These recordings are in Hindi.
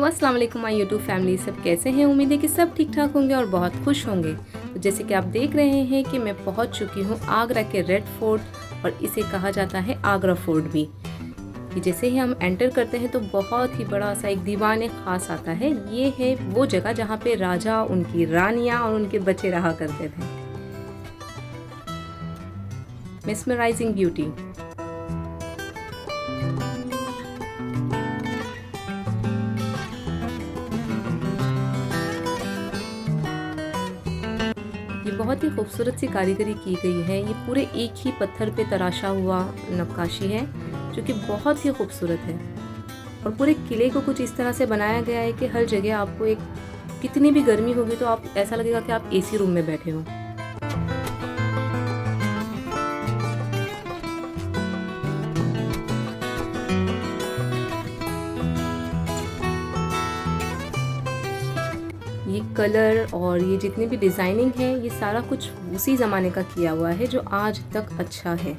अस्सलाम वालेकुम माय यूट्यूब फैमिली। सब कैसे हैं? उम्मीद है कि सब ठीक ठाक होंगे और बहुत खुश होंगे। तो जैसे कि आप देख रहे हैं कि मैं पहुंच चुकी हूं आगरा के रेड फोर्ट, और इसे कहा जाता है आगरा फोर्ट भी। कि जैसे ही हम एंटर करते हैं तो बहुत ही बड़ा सा एक दीवान खास आता है। ये है वो जगह जहाँ पे राजा, उनकी रानियाँ और उनके बच्चे रहा करते थे। Mesmerising beauty. ये बहुत ही खूबसूरत सी कारीगरी की गई है। ये पूरे एक ही पत्थर पे तराशा हुआ नक्काशी है जो कि बहुत ही खूबसूरत है। और पूरे किले को कुछ इस तरह से बनाया गया है कि हर जगह आपको एक कितनी भी गर्मी होगी तो आप ऐसा लगेगा कि आप एसी रूम में बैठे हो। ये कलर और ये जितनी भी डिज़ाइनिंग है, ये सारा कुछ उसी ज़माने का किया हुआ है जो आज तक अच्छा है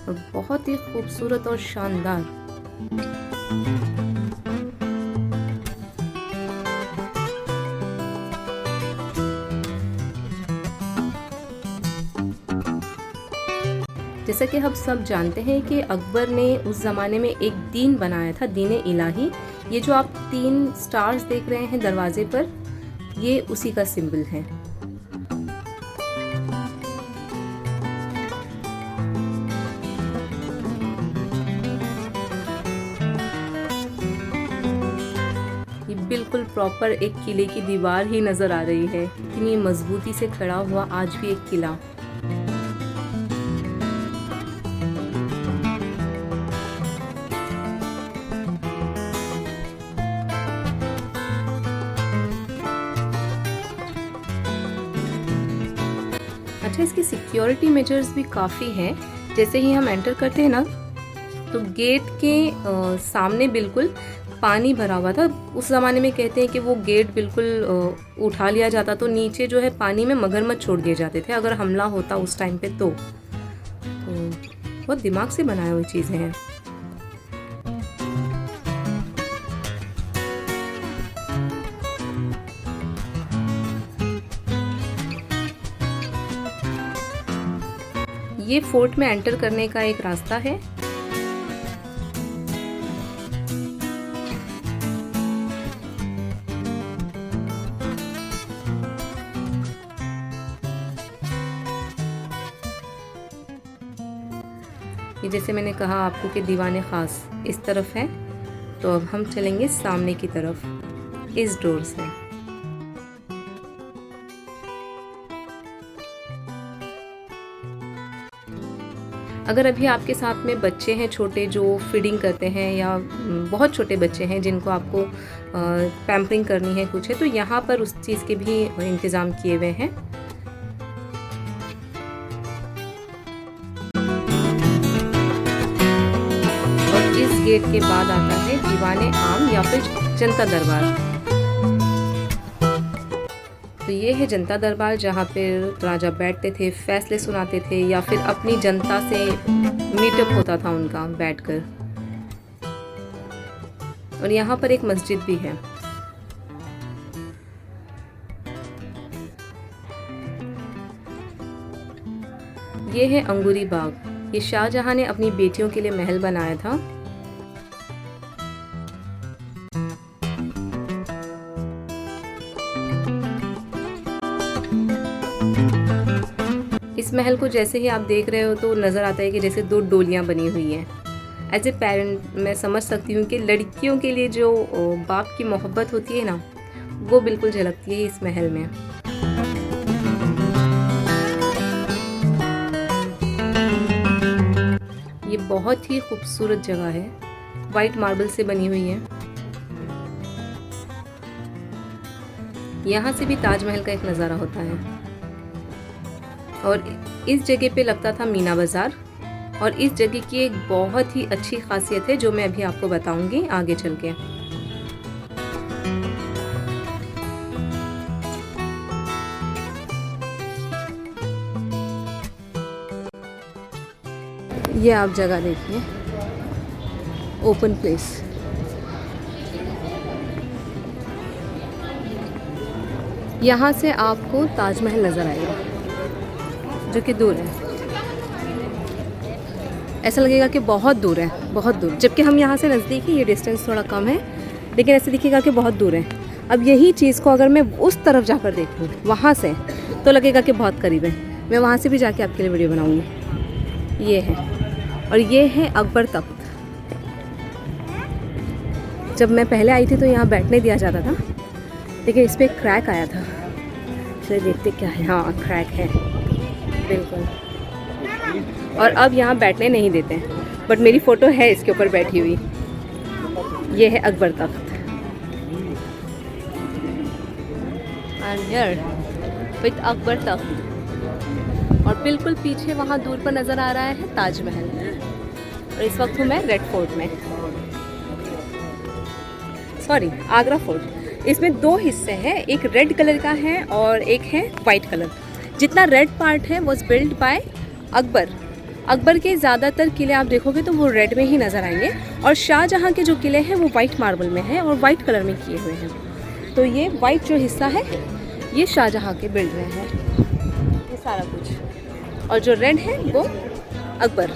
और बहुत ही खूबसूरत और शानदार। जैसा कि हम सब जानते हैं कि अकबर ने उस ज़माने में एक दीन बनाया था, दीन इलाही। ये जो आप 3 स्टार्स देख रहे हैं दरवाजे पर, ये उसी का सिंबल है। ये बिल्कुल प्रॉपर एक किले की दीवार ही नज़र आ रही है। इतनी मजबूती से खड़ा हुआ आज भी एक किला। अच्छा, इसकी सिक्योरिटी मेजर्स भी काफ़ी हैं। जैसे ही हम एंटर करते हैं ना, तो गेट के सामने बिल्कुल पानी भरा हुआ था। उस ज़माने में कहते हैं कि वो गेट बिल्कुल उठा लिया जाता तो नीचे जो है पानी में मगरमच्छ छोड़ दिए जाते थे अगर हमला होता उस टाइम पे। तो बहुत दिमाग से बनाई हुई चीज़ें हैं। ये फोर्ट में एंटर करने का एक रास्ता है। ये जैसे मैंने कहा आपको कि दीवाने खास इस तरफ है, तो अब हम चलेंगे सामने की तरफ इस डोर से। अगर अभी आपके साथ में बच्चे हैं छोटे जो फीडिंग करते हैं, या बहुत छोटे बच्चे हैं जिनको आपको पैम्परिंग करनी है कुछ है, तो यहाँ पर उस चीज़ के भी इंतज़ाम किए हुए हैं। और इस गेट के बाद आता है दीवाने आम या फिर जनता दरबार। तो ये है जनता दरबार, जहाँ पर राजा बैठते थे, फैसले सुनाते थे या फिर अपनी जनता से मीटअप होता था उनका बैठकर। और यहाँ पर एक मस्जिद भी है। ये है अंगूरी बाग। ये शाहजहां ने अपनी बेटियों के लिए महल बनाया था। इस महल को जैसे ही आप देख रहे हो तो नज़र आता है कि जैसे 2 डोलियाँ बनी हुई हैं। एज ए पेरेंट मैं समझ सकती हूँ कि लड़कियों के लिए जो बाप की मोहब्बत होती है ना, वो बिल्कुल झलकती है इस महल में। ये बहुत ही खूबसूरत जगह है, वाइट मार्बल से बनी हुई है। यहाँ से भी ताजमहल का एक नज़ारा होता है। और इस जगह पे लगता था मीना बाज़ार। और इस जगह की एक बहुत ही अच्छी खासियत है जो मैं अभी आपको बताऊंगी आगे चल के। ये आप जगह देखिए, ओपन प्लेस। यहाँ से आपको ताजमहल नज़र आएगा, जो कि दूर है। ऐसा लगेगा कि बहुत दूर है, बहुत दूर, जबकि हम यहाँ से नज़दीक है, ये डिस्टेंस थोड़ा कम है, लेकिन ऐसे दिखेगा कि बहुत दूर है। अब यही चीज़ को अगर मैं उस तरफ जाकर देखूँ वहाँ से, तो लगेगा कि बहुत करीब है। मैं वहाँ से भी जाके आपके लिए वीडियो बनाऊँगी। ये है, और ये है अकबर तख्त। जब मैं पहले आई थी तो यहाँ बैठने दिया जाता था, लेकिन इस पर एक क्रैक आया था। चलिए देखते क्या है। हाँ, क्रैक है बिल्कुल। और अब यहाँ बैठने नहीं देते हैं, बट मेरी फ़ोटो है इसके ऊपर बैठी हुई। ये है अकबर तख्त। एंड हियर विद अकबर तख्त। और बिल्कुल पीछे वहाँ दूर पर नज़र आ रहा है ताजमहल। और इस वक्त हूँ मैं रेड फोर्ट में, सॉरी आगरा फोर्ट। इसमें दो हिस्से हैं, एक रेड कलर का है और एक है वाइट कलर। जितना रेड पार्ट है was build by Akbar. Akbar के ज़्यादातर किले आप देखोगे तो वो रेड में ही नज़र आएंगे, और शाहजहाँ के जो किले हैं वो वाइट मार्बल में हैं और वाइट कलर में किए हुए हैं। तो ये वाइट जो हिस्सा है ये शाहजहाँ के बिल्ड में है, ये सारा कुछ। और जो रेड है वो अकबर।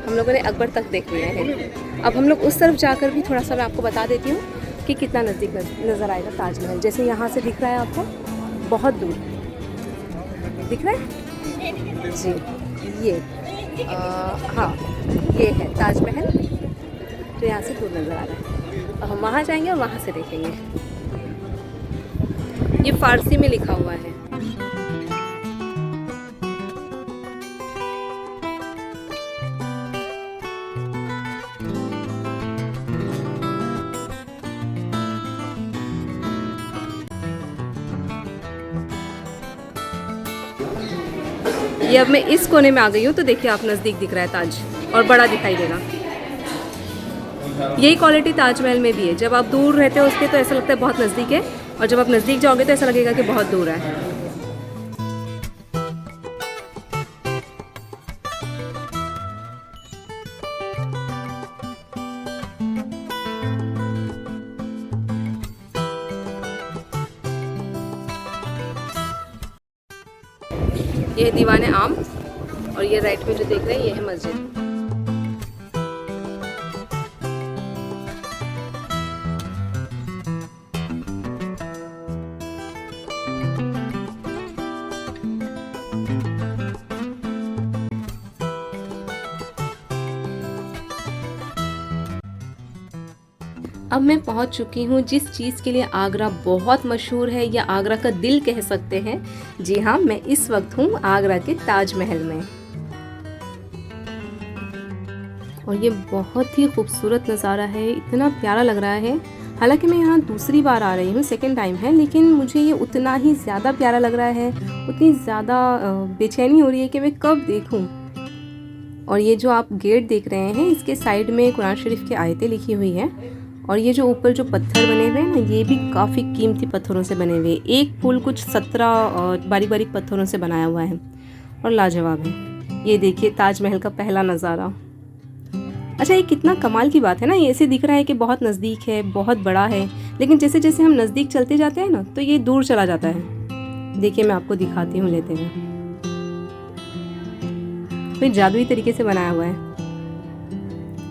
हम लोगों ने अकबर तक देख लिया है। अब हम लोग उस तरफ जाकर भी थोड़ा सा मैं आपको बता देती हूँ कि कितना नज़दीक नज़र आएगा ताजमहल। जैसे यहाँ से दिख रहा है आपको, बहुत दूर दिख रहा है जी। ये हाँ, ये है ताजमहल, तो यहाँ से दूर नज़र आ रहा है। अब हम वहाँ जाएंगे और वहाँ से देखेंगे। ये फ़ारसी में लिखा हुआ है। ये अब मैं इस कोने में आ गई हूँ, तो देखिए आप नज़दीक दिख रहा है ताज, और बड़ा दिखाई देगा। यही क्वालिटी ताजमहल में भी है। जब आप दूर रहते हो उसके तो ऐसा लगता है बहुत नज़दीक है, और जब आप नज़दीक जाओगे तो ऐसा लगेगा कि बहुत दूर है। ये है दीवाने आम, और ये राइट में जो देख रहे हैं ये है मस्जिद। अब मैं पहुंच चुकी हूं जिस चीज़ के लिए आगरा बहुत मशहूर है, या आगरा का दिल कह सकते हैं। जी हाँ, मैं इस वक्त हूं आगरा के ताजमहल में, और ये बहुत ही खूबसूरत नज़ारा है, इतना प्यारा लग रहा है। हालांकि मैं यहाँ दूसरी बार आ रही हूँ, सेकंड टाइम है, लेकिन मुझे ये उतना ही ज़्यादा प्यारा लग रहा है, उतनी ज़्यादा बेचैनी हो रही है कि मैं कब देखूँ। और ये जो आप गेट देख रहे हैं, इसके साइड में कुरान शरीफ की आयतें लिखी हुई हैं, और ये जो ऊपर जो पत्थर बने हुए हैं ना, ये भी काफ़ी कीमती पत्थरों से बने हुए हैं। एक पुल कुछ 17 बारीक बारीक पत्थरों से बनाया हुआ है, और लाजवाब है। ये देखिए ताजमहल का पहला नज़ारा। अच्छा, ये कितना कमाल की बात है ना, ये ऐसे दिख रहा है कि बहुत नज़दीक है, बहुत बड़ा है, लेकिन जैसे जैसे हम नज़दीक चलते जाते हैं ना, तो ये दूर चला जाता है। देखिए मैं आपको दिखाती हूँ लेते हुए। कोई जादुई तरीके से बनाया हुआ है,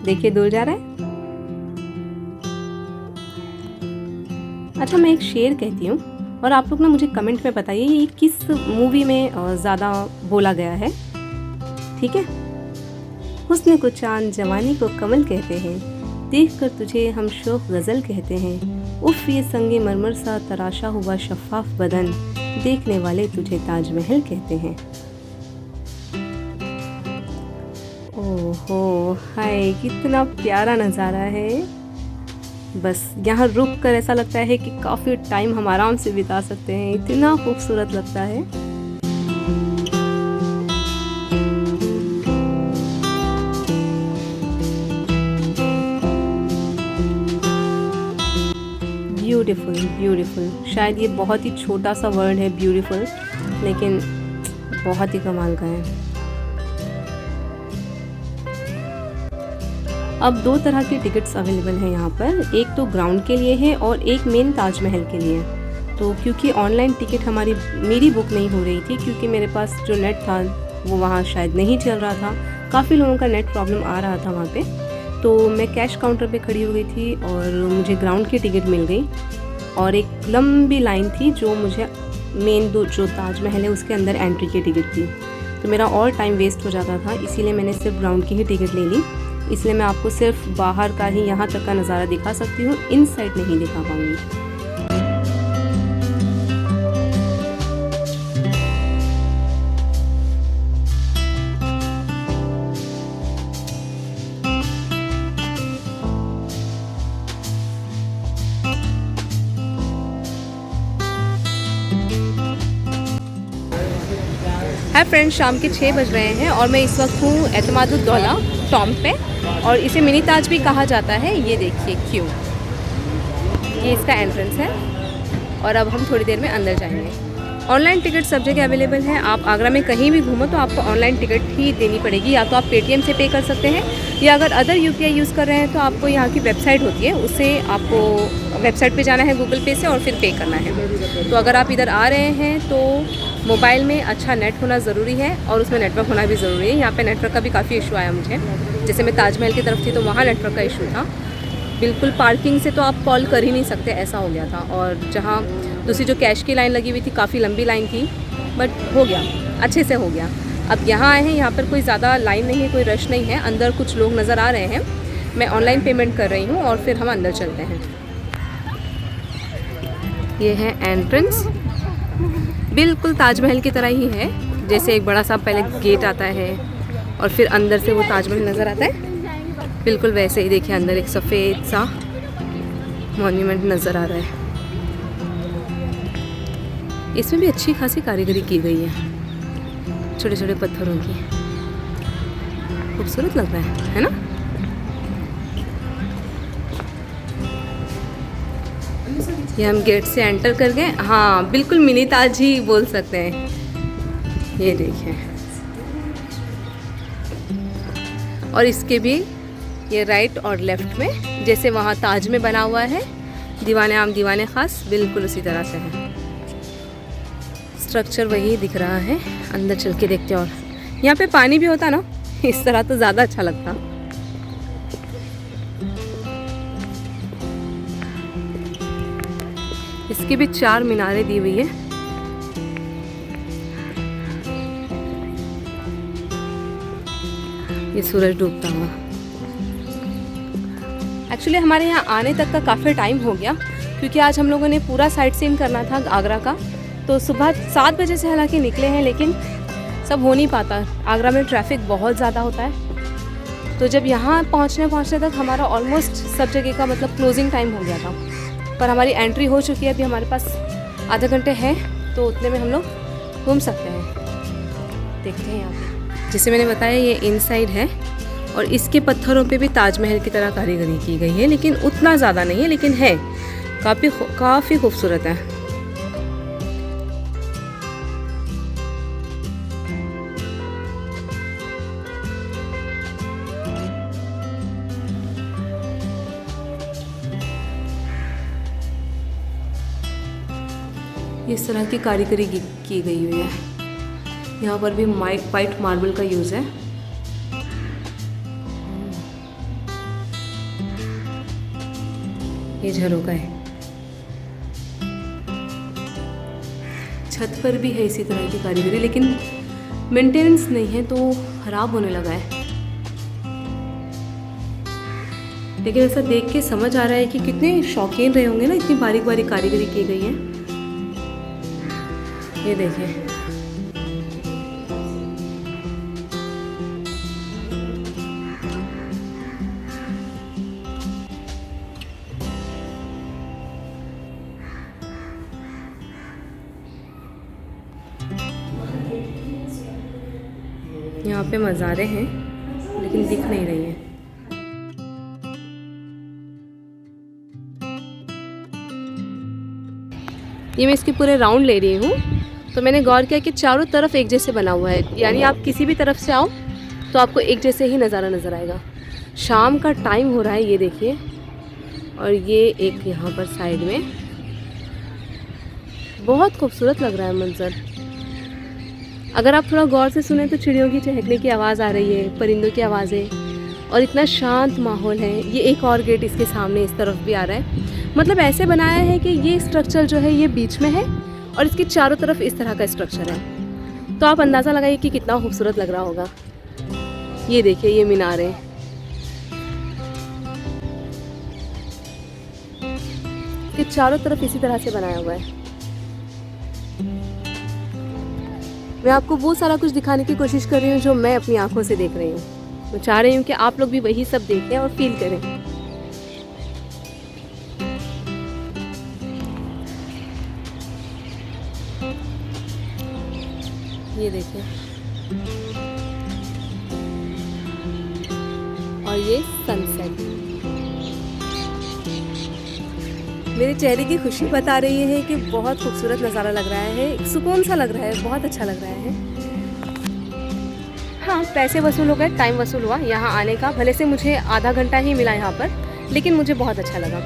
देखिए दूर जा रहा है। अच्छा, मैं एक शेर कहती हूँ, और आप लोग ना मुझे कमेंट में बताइए ये किस मूवी में ज़्यादा बोला गया है, ठीक है। हुस्न को चांद, जवानी को कमल कहते हैं, देख कर तुझे हम शौक गज़ल कहते हैं। उफ़ ये संगे मरमर सा तराशा हुआ शफ़ाफ बदन, देखने वाले तुझे ताजमहल कहते हैं। ओहो हाय, कितना प्यारा नज़ारा है। बस यहाँ रुक कर ऐसा लगता है कि काफ़ी टाइम हम आराम से बिता सकते हैं, इतना खूबसूरत लगता है। ब्यूटीफुल ब्यूटीफुल, शायद ये बहुत ही छोटा सा वर्ड है ब्यूटीफुल, लेकिन बहुत ही कमाल का है। अब 2 तरह के टिकट्स अवेलेबल हैं यहाँ पर, एक तो ग्राउंड के लिए है और एक मेन ताजमहल के लिए। तो क्योंकि ऑनलाइन टिकट मेरी बुक नहीं हो रही थी, क्योंकि मेरे पास जो नेट था वो वहाँ शायद नहीं चल रहा था, काफ़ी लोगों का नेट प्रॉब्लम आ रहा था वहाँ पे। तो मैं कैश काउंटर पे खड़ी हो गई थी और मुझे ग्राउंड की टिकट मिल गई, और एक लंबी लाइन थी जो मुझे मेन जो ताजमहल है उसके अंदर एंट्री की टिकट थी। तो मेरा और टाइम वेस्ट हो जाता था, इसीलिए मैंने सिर्फ ग्राउंड की ही टिकट ले ली। इसलिए मैं आपको सिर्फ बाहर का ही यहाँ तक का नज़ारा दिखा सकती हूँ, इन साइड नहीं दिखा पाऊँगी। हाय फ्रेंड्स, शाम के 6 बज रहे हैं और मैं इस वक्त हूँ एतमादुद्दौला टॉम पे, और इसे मिनी ताज भी कहा जाता है। ये देखिए क्यों, ये इसका एंट्रेंस है और अब हम थोड़ी देर में अंदर जाएंगे। ऑनलाइन टिकट सब जगह अवेलेबल है। आप आगरा में कहीं भी घूमो तो आपको ऑनलाइन टिकट ही देनी पड़ेगी, या तो आप पेटीएम से पे कर सकते हैं, या अगर अदर यूपीआई यूज़ कर रहे हैं तो आपको यहाँ की वेबसाइट होती है, उससे आपको वेबसाइट पे जाना है गूगल पे से और फिर पे करना है। तो अगर आप इधर आ रहे हैं तो मोबाइल में अच्छा नेट होना ज़रूरी है और उसमें नेटवर्क होना भी ज़रूरी है। यहाँ पे नेटवर्क का भी काफ़ी इशू आया मुझे, जैसे मैं ताजमहल की तरफ थी तो वहाँ नेटवर्क का इशू था। बिल्कुल पार्किंग से तो आप कॉल कर ही नहीं सकते, ऐसा हो गया था। और जहाँ दूसरी जो कैश की लाइन लगी हुई थी, काफ़ी लंबी लाइन थी, बट हो गया, अच्छे से हो गया। अब यहाँ आए हैं, यहाँ पर कोई ज़्यादा लाइन नहीं है, कोई रश नहीं है। अंदर कुछ लोग नज़र आ रहे हैं, मैं ऑनलाइन पेमेंट कर रही हूँ और फिर हम अंदर चलते हैं। ये है एंट्रेंस, बिल्कुल ताजमहल की तरह ही है, जैसे एक बड़ा सा पहले गेट आता है और फिर अंदर से वो ताजमहल नज़र आता है, बिल्कुल वैसे ही। देखिए अंदर एक सफ़ेद सा मॉन्यूमेंट नज़र आ रहा है। इसमें भी अच्छी खासी कारीगरी की गई है, छोटे छोटे पत्थरों की, खूबसूरत लग रहा है ना। ये हम गेट से एंटर कर गए। हाँ, बिल्कुल मिनी ताज ही बोल सकते हैं। ये देखिए, और इसके भी ये राइट और लेफ्ट में जैसे वहाँ ताज में बना हुआ है, दीवाने आम दीवाने ख़ास, बिल्कुल उसी तरह से है। स्ट्रक्चर वही दिख रहा है। अंदर चल के देखते हैं। और यहाँ पे पानी भी होता ना इस तरह तो ज़्यादा अच्छा लगता। इसकी भी 4 मीनारें दी हुई है। ये सूरज डूबता हुआ। एक्चुअली हमारे यहाँ आने तक का काफ़ी टाइम हो गया, क्योंकि आज हम लोगों ने पूरा साइट सीइंग करना था आगरा का। तो सुबह 7 बजे से हालांकि निकले हैं, लेकिन सब हो नहीं पाता। आगरा में ट्रैफिक बहुत ज़्यादा होता है, तो जब यहाँ पहुँचने तक हमारा ऑलमोस्ट सब जगह का मतलब क्लोजिंग टाइम हो गया था। पर हमारी एंट्री हो चुकी है, अभी हमारे पास आधा घंटे है, तो उतने में हम लोग घूम सकते हैं। देखते हैं यहाँ पे, जैसे मैंने बताया ये इनसाइड है, और इसके पत्थरों पे भी ताजमहल की तरह कारीगरी की गई है, लेकिन उतना ज़्यादा नहीं है, लेकिन है काफ़ी खूबसूरत है। इस तरह की कारीगरी की गई हुई है। यहाँ पर भी वाइट मार्बल का यूज़ है। ये झरोका है। छत पर भी है इसी तरह की कारीगरी, लेकिन मेंटेनेंस नहीं है तो खराब होने लगा है। लेकिन ऐसा देख के समझ आ रहा है कि कितने शौकीन रहे होंगे ना, इतनी बारीक बारीक कारीगरी की गई है। ये देखिए, यहाँ पे मज़ारे हैं लेकिन दिख नहीं रही हैं। ये मैं इसके पूरे राउंड ले रही हूँ, तो मैंने गौर किया कि चारों तरफ एक जैसे बना हुआ है, यानी आप किसी भी तरफ से आओ तो आपको एक जैसे ही नज़ारा नज़र आएगा। शाम का टाइम हो रहा है, ये देखिए, और ये एक यहाँ पर साइड में बहुत खूबसूरत लग रहा है मंजर। अगर आप थोड़ा गौर से सुने तो चिड़ियों की चहकने की आवाज़ आ रही है, परिंदों की आवाज़ें, और इतना शांत माहौल है। ये एक और गेट इसके सामने इस तरफ भी आ रहा है। मतलब ऐसे बनाया है कि ये स्ट्रक्चर जो है ये बीच में है और इसके चारों तरफ इस तरह का स्ट्रक्चर है। तो आप अंदाज़ा लगाइए कि कितना खूबसूरत लग रहा होगा। ये देखिए ये मीनारें, ये चारों तरफ इसी तरह से बनाया हुआ है। मैं आपको वो सारा कुछ दिखाने की कोशिश कर रही हूँ जो मैं अपनी आंखों से देख रही हूँ। मैं चाह रही हूँ कि आप लोग भी वही सब देखें और फील करें। ये देखिए, और ये सनसेट मेरे चेहरे की खुशी बता रही है कि बहुत खूबसूरत नज़ारा लग रहा है, एक सुकून सा लग रहा है, बहुत अच्छा लग रहा है। हाँ, पैसे वसूल हो गए, टाइम वसूल हुआ यहाँ आने का। भले से मुझे आधा घंटा ही मिला यहाँ पर, लेकिन मुझे बहुत अच्छा लगा।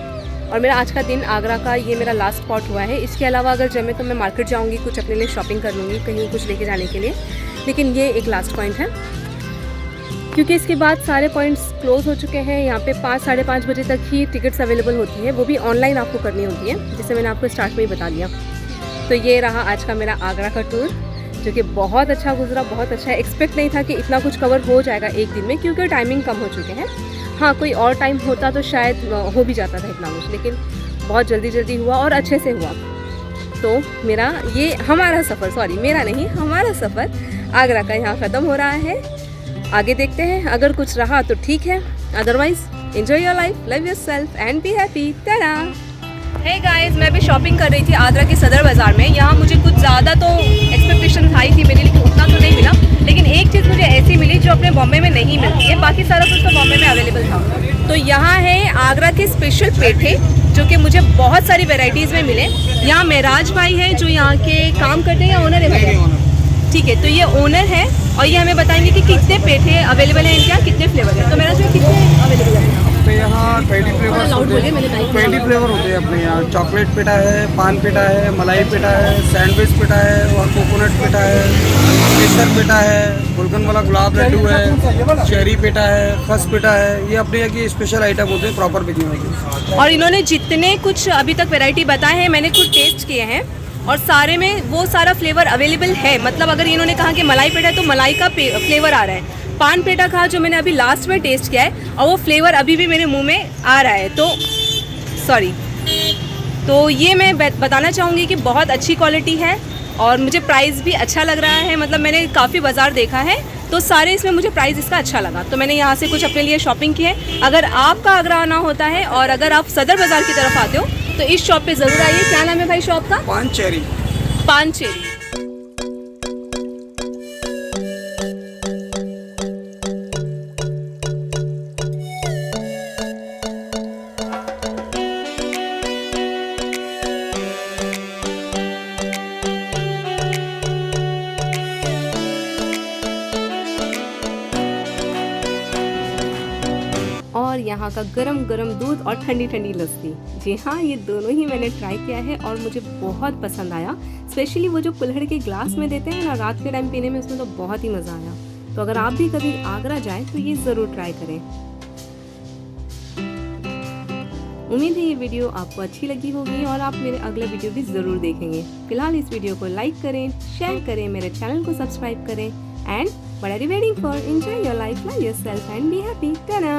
और मेरा आज का दिन आगरा का ये मेरा लास्ट स्पॉट हुआ है। इसके अलावा अगर जमे तो मैं मार्केट जाऊँगी, कुछ अपने लिए शॉपिंग कर लूँगी, कहीं कुछ लेके जाने के लिए। लेकिन ये एक लास्ट पॉइंट है, क्योंकि इसके बाद सारे पॉइंट्स क्लोज़ हो चुके हैं। यहाँ पे 5 साढ़े 5 बजे तक ही टिकट्स अवेलेबल होती है, वो भी ऑनलाइन आपको करनी होती है, जिसे मैंने आपको स्टार्ट में ही बता दिया। तो ये रहा आज का मेरा आगरा का टूर, जो कि बहुत अच्छा गुजरा, बहुत अच्छा। एक्सपेक्ट नहीं था कि इतना कुछ कवर हो जाएगा एक दिन में, क्योंकि टाइमिंग कम हो चुके हैं। हाँ, कोई और टाइम होता तो शायद हो भी जाता था इतना कुछ, लेकिन बहुत जल्दी जल्दी हुआ और अच्छे से हुआ। तो मेरा ये हमारा सफ़र, सॉरी मेरा नहीं, हमारा सफ़र आगरा का यहाँ ख़त्म हो रहा है। आगे देखते हैं, अगर कुछ रहा तो ठीक है, otherwise enjoy your life, love yourself and be happy. Ta-ta. Hey guys, मैं भी शॉपिंग कर रही थी आगरा के सदर बाज़ार में। यहाँ मुझे कुछ ज़्यादा तो एक्सपेक्टेशन हाई थी मेरी, लेकिन उतना तो नहीं मिला। लेकिन एक चीज़ मुझे ऐसी मिली जो अपने बॉम्बे में नहीं मिलती है, बाकी सारा कुछ तो बॉम्बे में अवेलेबल था। तो यहाँ है आगरा के स्पेशल पेठे, जो कि मुझे बहुत सारी वेराइटीज़ में मिले। यहाँ मेराज भाई हैं जो यहाँ के काम करते हैं, या ओनर है भाई? ठीक है, तो ये ओनर है और ये हमें बताएंगे कि कितने पेठे अवेलेबल हैं इनके यहाँ, कितने फ्लेवर हैं। तो मेरा जो कितने अवेलेबल है अपने यहाँ 20 फ्लेवर होते हैं अपने यहाँ। चॉकलेट पेठा है, पान पेठा है, मलाई पेठा है, सैंडविच पेठा है और कोकोनट पेठा है, केसर पेठा है, गुलकंद वाला गुलाब लड्डू है, चेरी पेठा है, खस पेठा है। ये अपने यहाँ की स्पेशल आइटम होते हैं, प्रॉपर बिकने होते हैं। और इन्होंने जितने कुछ अभी तक वैरायटी बताए हैं, मैंने कुछ टेस्ट किए हैं और सारे में वो सारा फ्लेवर अवेलेबल है। मतलब अगर इन्होंने कहा कि मलाई पेठा है तो मलाई का फ्लेवर आ रहा है। पान पेठा कहा जो मैंने अभी लास्ट में टेस्ट किया है, और वो फ्लेवर अभी भी मेरे मुंह में आ रहा है। तो सॉरी, तो ये मैं बताना चाहूँगी कि बहुत अच्छी क्वालिटी है और मुझे प्राइस भी अच्छा लग रहा है। मतलब मैंने काफ़ी बाज़ार देखा है तो सारे इसमें मुझे प्राइस इसका अच्छा लगा, तो मैंने यहाँ से कुछ अपने लिए शॉपिंग की है। अगर आपका आगरा आना होता है और अगर आप सदर बाज़ार की तरफ आते हो तो इस शॉप पे ज़रूर आइए। क्या नाम है भाई शॉप का? पानचेरी। पानचेरी। और यहाँ का गरम गरम दूध और ठंडी ठंडी लस्सी, जी हाँ, ये दोनों ही मैंने ट्राई किया है और मुझे बहुत पसंद आया। स्पेशली वो जो कुल्हड़ के ग्लास में देते हैं ना रात के टाइम पीने में, उसमें तो बहुत ही मज़ा आया। तो अगर आप भी कभी आगरा जाएं तो ये ज़रूर ट्राई करें। उम्मीद है ये वीडियो आपको अच्छी लगी होगी और आप मेरे अगला वीडियो भी ज़रूर देखेंगे। फिलहाल इस वीडियो को लाइक करें, शेयर करें, मेरे चैनल को सब्सक्राइब करें and what are you waiting for? Enjoy your life, love yourself and be happy. Ta-da!